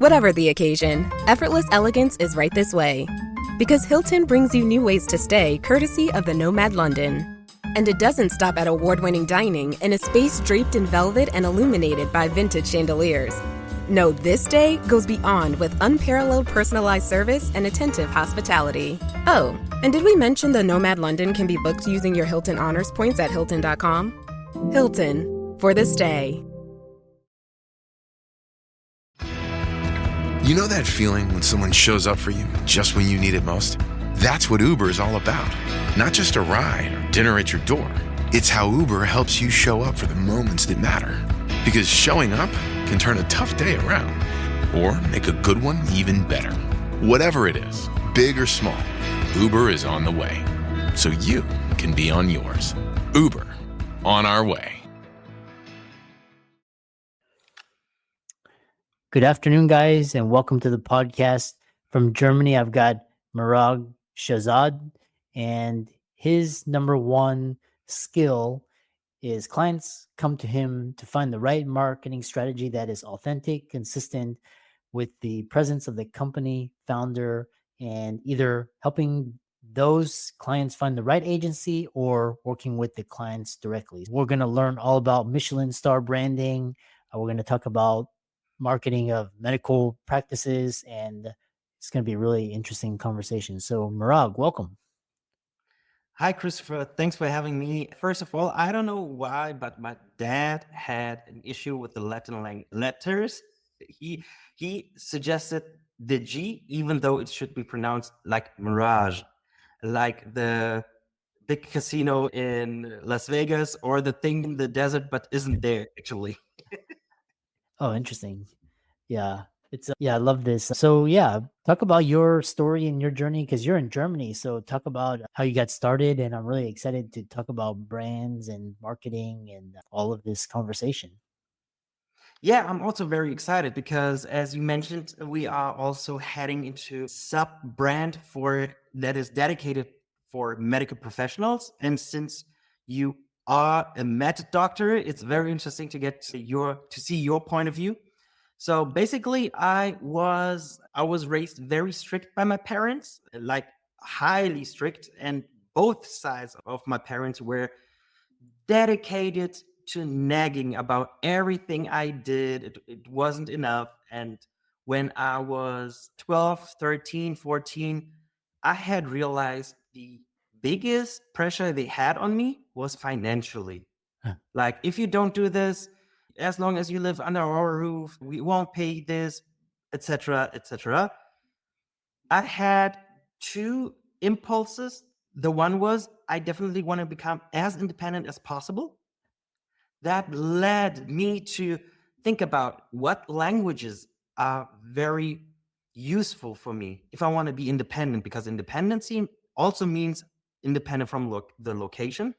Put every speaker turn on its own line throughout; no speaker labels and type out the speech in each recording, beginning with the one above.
Whatever the occasion, effortless elegance is right this way. Because Hilton brings you new ways to stay courtesy of the Nomad London. And it doesn't stop at award-winning dining in a space draped in velvet and illuminated by vintage chandeliers. No, this day goes beyond with unparalleled personalized service and attentive hospitality. Oh, and did we mention the Nomad London can be booked using your Hilton Honors points at Hilton.com? Hilton, for the stay.
You know that feeling when someone shows up for you just when you need it most? That's what Uber is all about. Not just a ride or dinner at your door. It's how Uber helps you show up for the moments that matter. Because showing up can turn a tough day around or make a good one even better. Whatever it is, big or small, Uber is on the way. So you can be on yours. Uber, on our way.
Good afternoon, guys, and welcome to the podcast. From Germany, I've got Merag Shahzad, and his number one skill is clients come to him to find the right marketing strategy that is authentic, consistent with the presence of the company founder, and either helping those clients find the right agency or working with the clients directly. We're going to learn all about Michelin Star Branding. We're going to talk about marketing of medical practices, and it's going to be a really interesting conversation. So Merag, welcome.
Hi, Christopher. Thanks for having me. First of all, I don't know why, but my dad had an issue with the Latin letters. He suggested the G, even though it should be pronounced like Mirage, like the big casino in Las Vegas or the thing in the desert, but isn't there actually.
Oh, interesting. Yeah. I love this. So talk about your story and your journey, because you're in Germany. So talk about how you got started, and I'm really excited to talk about brands and marketing and all of this conversation.
Yeah, I'm also very excited because, as you mentioned, we are also heading into sub-brand that is dedicated for medical professionals. And since you are a med doctor, it's very interesting to get to see your point of view. So basically, I was raised very strict by my parents, like highly strict, and both sides of my parents were dedicated to nagging about everything I did. It wasn't enough. And when I was 12, 13, 14, I had realized the biggest pressure they had on me was financially. Like, if you don't do this, as long as you live under our roof, we won't pay this, etc., etc. I had two impulses. The one was I definitely want to become as independent as possible. That led me to think about what languages are very useful for me if I want to be independent, because independency also means independent from the location.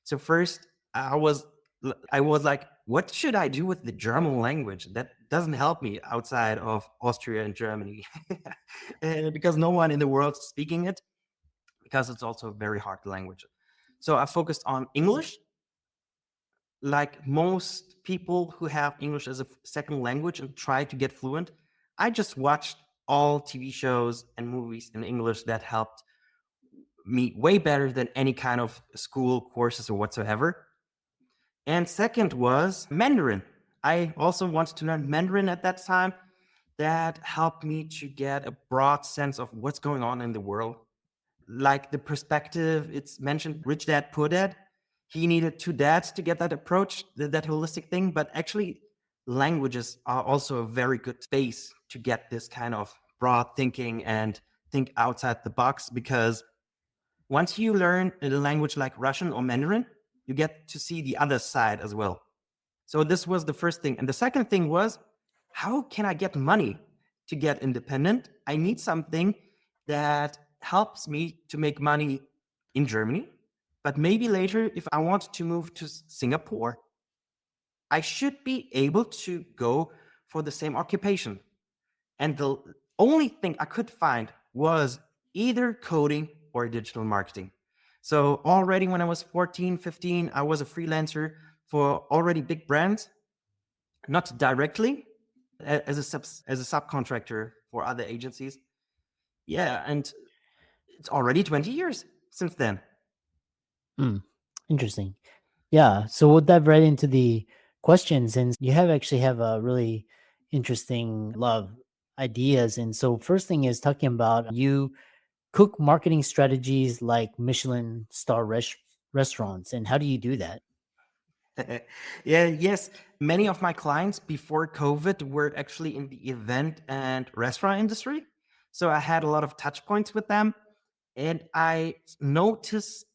So first, I was like, what should I do with the German language? That doesn't help me outside of Austria and Germany, because no one in the world is speaking it, because it's also a very hard language. So I focused on English. Like most people who have English as a second language and try to get fluent, I just watched all TV shows and movies in English that helped me way better than any kind of school courses or whatsoever. And second was Mandarin. I also wanted to learn Mandarin at that time. That helped me to get a broad sense of what's going on in the world. Like the perspective, it's mentioned Rich Dad, Poor Dad. He needed two dads to get that approach, that holistic thing. But actually, languages are also a very good space to get this kind of broad thinking and think outside the box, because once you learn a language like Russian or Mandarin, you get to see the other side as well. So this was the first thing. And the second thing was, how can I get money to get independent? I need something that helps me to make money in Germany. But maybe later, if I want to move to Singapore, I should be able to go for the same occupation. And the only thing I could find was either coding or digital marketing. So already when I was 14, 15, I was a freelancer for already big brands, not directly, as a subcontractor for other agencies. Yeah, and it's already 20 years since then.
Hmm. Interesting. Yeah. So we'll dive right into the questions, and you actually have a really interesting lot of ideas. And so first thing is talking about you cook marketing strategies like Michelin star restaurants, and how do you do that?
Yeah, yes. Many of my clients before COVID were actually in the event and restaurant industry. So I had a lot of touch points with them. And I noticed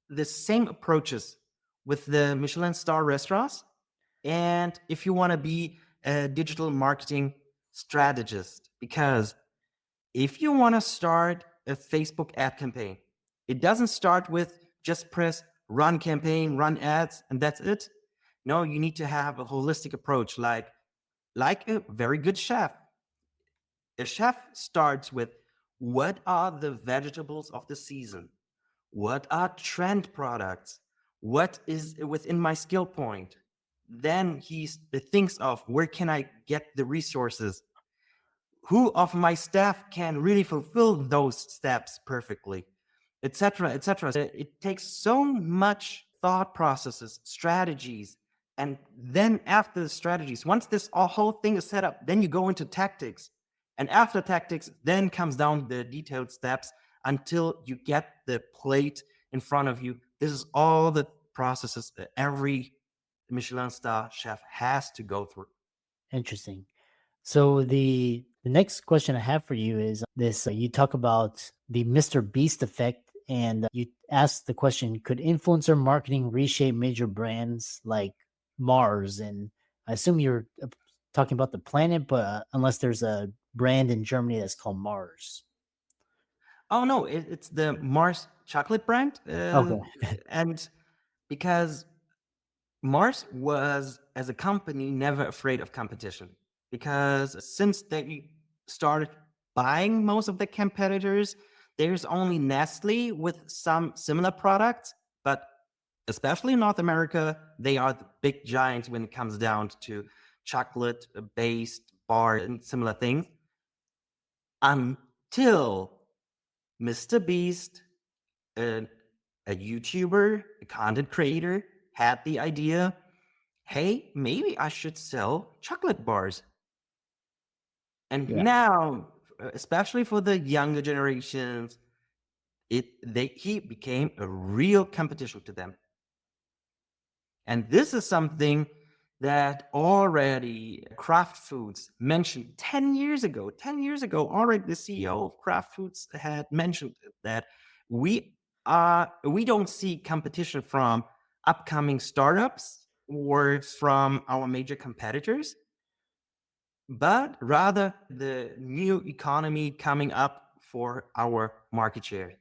the same approaches with the Michelin star restaurants. And if you want to be a digital marketing strategist, because if you want to start a Facebook ad campaign, it doesn't start with just press run campaign, run ads, and that's it. No, you need to have a holistic approach, like a very good chef. A chef starts with what are the vegetables of the season? What are trend products? What is within my skill point? Then he thinks of where can I get the resources? Who of my staff can really fulfill those steps perfectly, etc., etc. It takes so much thought processes, strategies, and then after the strategies, once this whole thing is set up, then you go into tactics, and after tactics, then comes down the detailed steps until you get the plate in front of you. This is all the processes that every Michelin star chef has to go through.
Interesting. So the next question I have for you is this: you talk about the Mr. Beast effect, and you ask the question: could influencer marketing reshape major brands like Mars? And I assume you're talking about the planet, but unless there's a brand in Germany that's called Mars.
Oh no, it's the Mars chocolate brand,
Okay.
and because Mars was, as a company, never afraid of competition. Because since they started buying most of the competitors, there's only Nestle with some similar products, but especially in North America, they are the big giants when it comes down to chocolate based bar and similar things. Until Mr. Beast, a, a YouTuber, a content creator, had the idea, hey, maybe I should sell chocolate bars. And
Yeah.
now, especially for the younger generations, he became a real competition to them. And this is something that already Kraft Foods mentioned 10 years ago. 10 years ago, already the CEO of Kraft Foods had mentioned that we don't see competition from upcoming startups or from our major competitors, but rather the new economy coming up for our market share.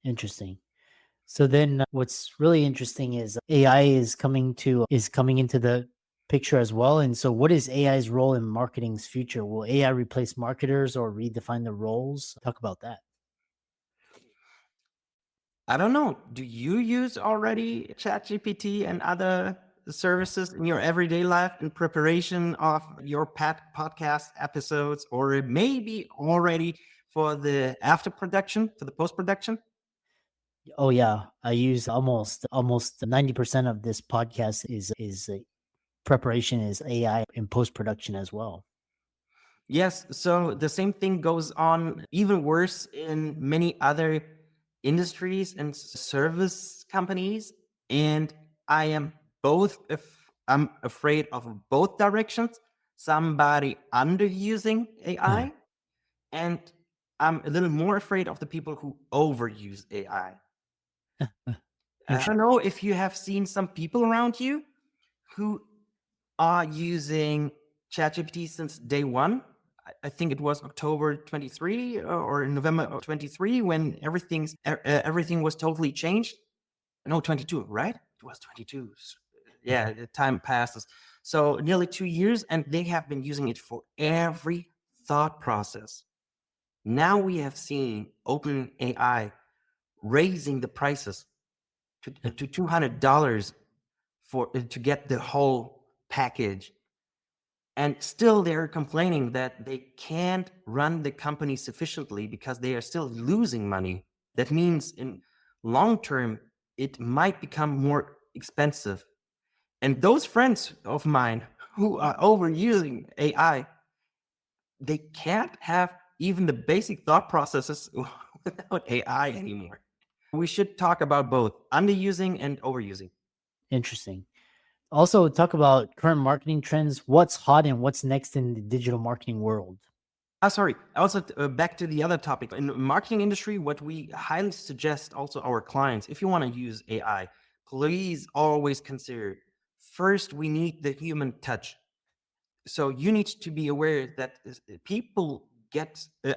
Interesting. So then what's really interesting is AI is coming into the picture as well. And so what is AI's role in marketing's future? Will AI replace marketers or redefine the roles? Talk about that.
I don't know. Do you use already ChatGPT and other services in your everyday life in preparation of your podcast episodes, or maybe already for the after production, for the post production?
Oh yeah, I use almost 90% of this podcast is preparation is AI in post production as well.
Yes, so the same thing goes on, even worse in many other industries and service companies. And I am I'm afraid of both directions. Somebody underusing AI, and I'm a little more afraid of the people who overuse AI. I don't know if you have seen some people around you who are using ChatGPT since day one. I think it was October 23 or November 23 when everything was totally changed. No, 22, right? It was 22. Yeah, the time passes. So nearly 2 years, and they have been using it for every thought process. Now we have seen OpenAI raising the prices to $200 for to get the whole package. And still they're complaining that they can't run the company sufficiently because they are still losing money. That means in long term, it might become more expensive. And those friends of mine who are overusing AI, they can't have even the basic thought processes without AI anymore. We should talk about both underusing and overusing.
Interesting. Also, talk about current marketing trends. What's hot and what's next in the digital marketing world?
Sorry. Also, back to the other topic. In the marketing industry, what we highly suggest also our clients, if you want to use AI, please always consider first, we need the human touch. So you need to be aware that people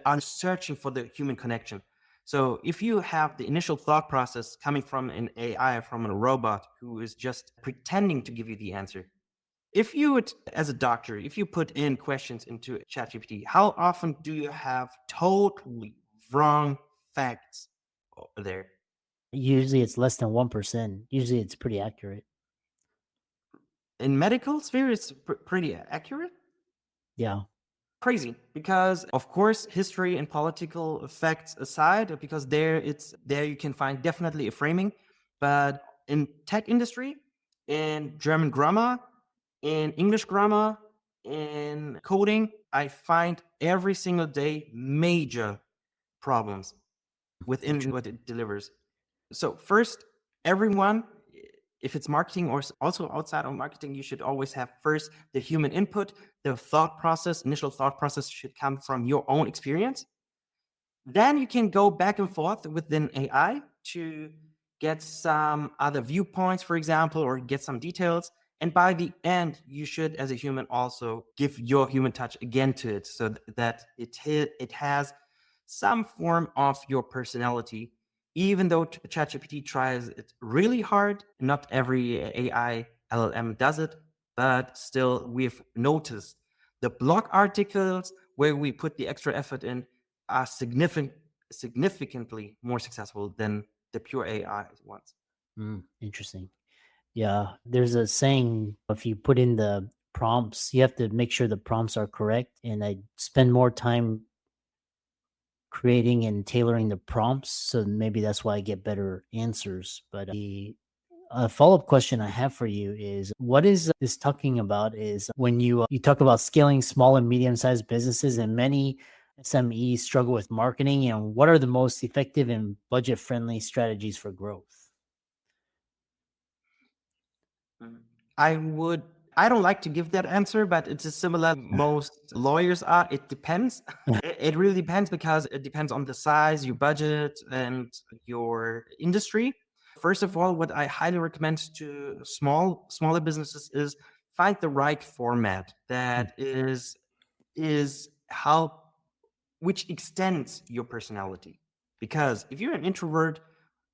are searching for the human connection. So if you have the initial thought process coming from an AI, from a robot who is just pretending to give you the answer, if you would, as a doctor, if you put in questions into ChatGPT, how often do you have totally wrong facts there?
Usually it's less than 1%. Usually it's pretty accurate.
In medical sphere, it's pretty accurate.
Yeah.
Crazy, because of course history and political facts aside, because there you can find definitely a framing, but in tech industry, in German grammar, in English grammar, in coding, I find every single day major problems within what it delivers. So first, everyone, if it's marketing or also outside of marketing, you should always have first the human input. The thought process, initial thought process should come from your own experience. Then you can go back and forth within AI to get some other viewpoints, for example, or get some details. And by the end, you should, as a human, also give your human touch again to it, so that it has some form of your personality. Even though ChatGPT tries it really hard, not every AI LLM does it, but still, we've noticed the blog articles where we put the extra effort in are significantly more successful than the pure AI ones.
Interesting. Yeah. There's a saying, if you put in the prompts, you have to make sure the prompts are correct. And I spend more time creating and tailoring the prompts. So maybe that's why I get better answers. But the follow-up question I have for you is, what is this talking about is when you talk about scaling small and medium-sized businesses, and many SMEs struggle with marketing, and what are the most effective and budget-friendly strategies for growth?
I don't like to give that answer, but it's a similar most lawyers are. It depends. It really depends, because it depends on the size, your budget, and your industry. First of all, what I highly recommend to smaller businesses is find the right format that is how which extends your personality. Because if you're an introvert,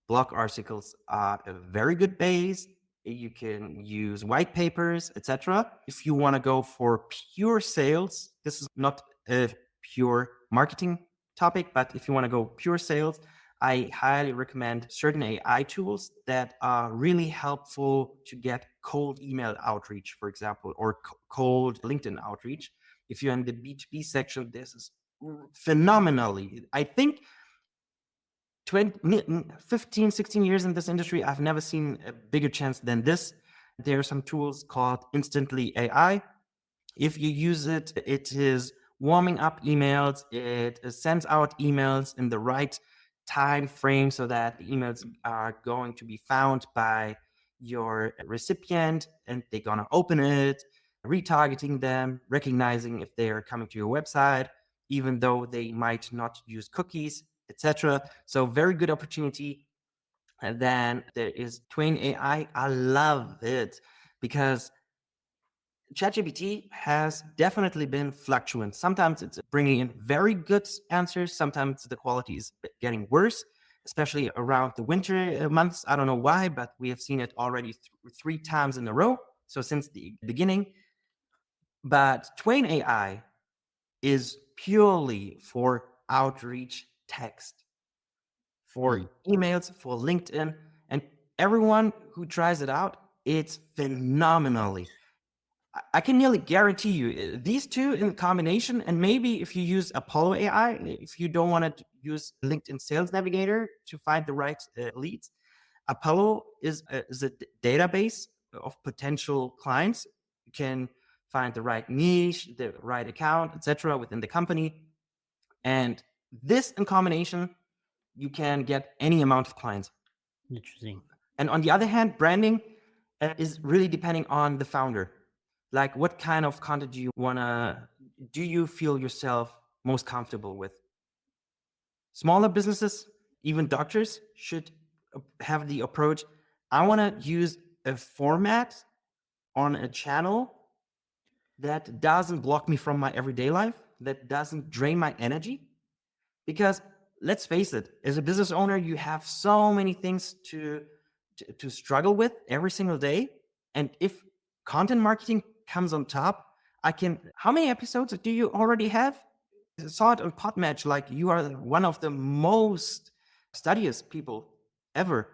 blog articles are a very good base. You can use white papers, etc. If you want to go for pure sales, this is not a pure marketing topic, but if you want to go pure sales, I highly recommend certain AI tools that are really helpful to get cold email outreach, for example, or cold LinkedIn outreach. If you're in the B2B section, this is phenomenally. I think 15, 16 years in this industry, I've never seen a bigger chance than this. There are some tools called Instantly AI. If you use it, it is warming up emails. It sends out emails in the right time frame so that the emails are going to be found by your recipient, and they're going to open it, retargeting them, recognizing if they are coming to your website, even though they might not use cookies, etc. So very good opportunity. And then there is Twain AI. I love it because ChatGPT has definitely been fluctuant. Sometimes it's bringing in very good answers. Sometimes the quality is getting worse, especially around the winter months. I don't know why, but we have seen it already 3 times in a row. So since the beginning. But Twain AI is purely for outreach text, for emails, for LinkedIn, and everyone who tries it out, it's phenomenally. I can nearly guarantee you these two in combination, and maybe if you use Apollo AI, if you don't want to use LinkedIn Sales Navigator to find the right leads, Apollo is a database of potential clients. You can find the right niche, the right account, etc., within the company, and this in combination, you can get any amount of clients.
Interesting.
And on the other hand, branding is really depending on the founder. Like, what kind of content do you feel yourself most comfortable with? Smaller businesses, even doctors, should have the approach, I want to use a format on a channel that doesn't block me from my everyday life, that doesn't drain my energy. Because let's face it, as a business owner, you have so many things to struggle with every single day. And if content marketing comes on top, how many episodes do you already have? I saw it on Podmatch, like you are one of the most studious people ever.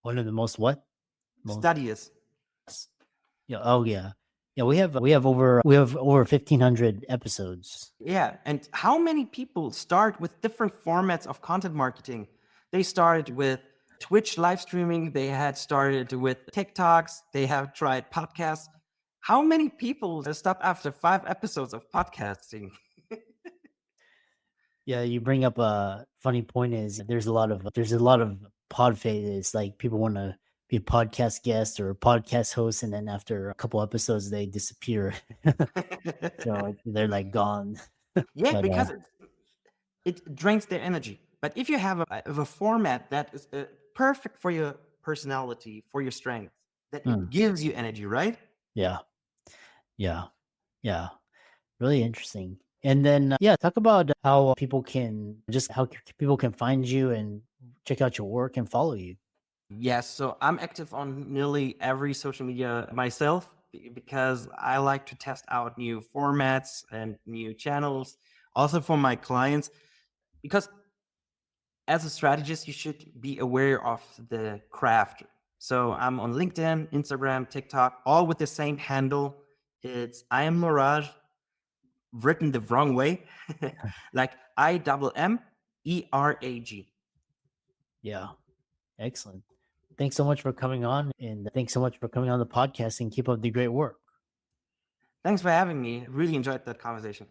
One of the most what?
Studious.
Yeah. Oh yeah. Yeah. We have over 1,500 episodes.
Yeah. And how many people start with different formats of content marketing? They started with Twitch live streaming. They had started with TikToks. They have tried podcasts. How many people stop after 5 episodes of podcasting?
Yeah, you bring up a funny point. Is there's a lot of pod fades. Like people want to be a podcast guest or a podcast host, and then after a couple episodes, they disappear. So they're like gone.
Yeah,
But
because it drains their energy. But if you have a format that is perfect for your personality, for your strength, that it gives you energy, right?
yeah, yeah, yeah. Really interesting. And then yeah, talk about how people can find you and check out your work and follow you.
Yes, so I'm active on nearly every social media myself because I like to test out new formats and new channels, also for my clients. Because as a strategist, you should be aware of the craft. So I'm on LinkedIn, Instagram, TikTok, all with the same handle. It's I am Merag, written the wrong way, like IMMERAG.
Yeah, excellent. Thanks so much for coming on, and thanks so much for coming on the podcast, and keep up the great work.
Thanks for having me. Really enjoyed that conversation.